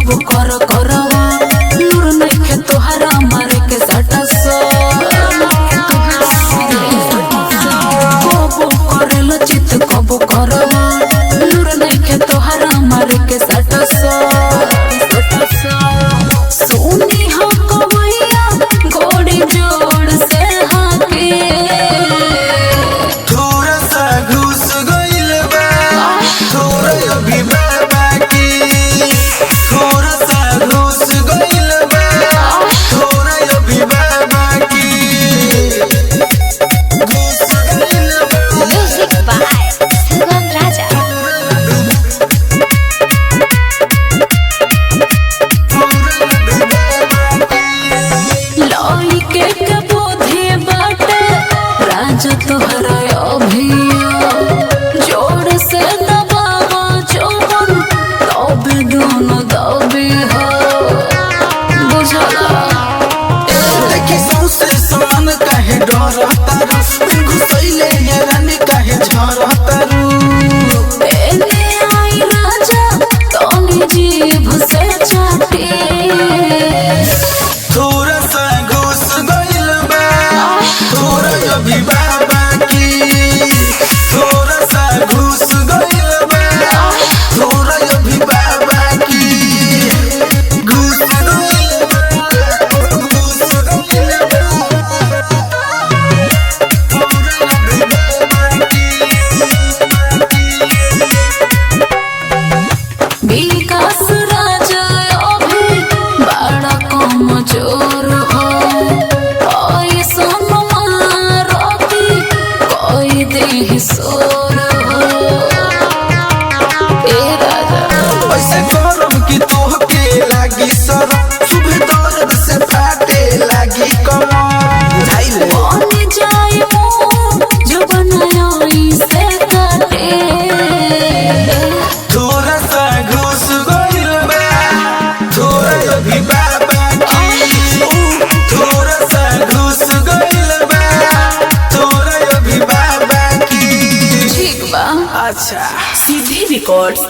कब कर करवा नूर नइखे तोहरा मारे के साटा सो कब करेला चित कब करवा नूर नइखे तोहरा मारे के साटा सो सोनी हो कवैया गोड़ी जोड़ से हाके थोड़ा सा घुस गइल बा थोड़ा अभी बाकी थोड़ा सा घुस गइल बा थोड़ा अभी बाकी घुस गइल बा। Music by Sugam Raja. लइके के बुद्धि बाटे राजा तोहरा अभिया जोड़ से दबावा जोबन तबे दोनों दबी हो बुझला देखी सौंसे समान काहे डरता रू घुसैले ये रानी काहे झरता रू एने आई राजा तोनी जीभ से चाटे थोड़ा सा घुस गइल बा थोड़ा अभी बाकी थोड़ा सा घुस गइल बा थोड़ा अभी बाकी घुस गइल बा घुस गइल बा थोड़ा अभी बाकी विकास राजा अभी बड़ा कमजोर हो ऐसा मारती कोई देह सोर हो ए राजा ऐसे गरम की तोहके लागी सर सुबह दर्द से फाटे लागी कमर बुझाइले बन जाए मुंह जो बनाई से काटे थोड़ा सा घुस गइल बा थोड़ा अभी बाकी थोड़ा सा घुस गइल बा थोड़ा अभी बाकी ठीक बा अच्छा सीधी रिकॉर्ड्स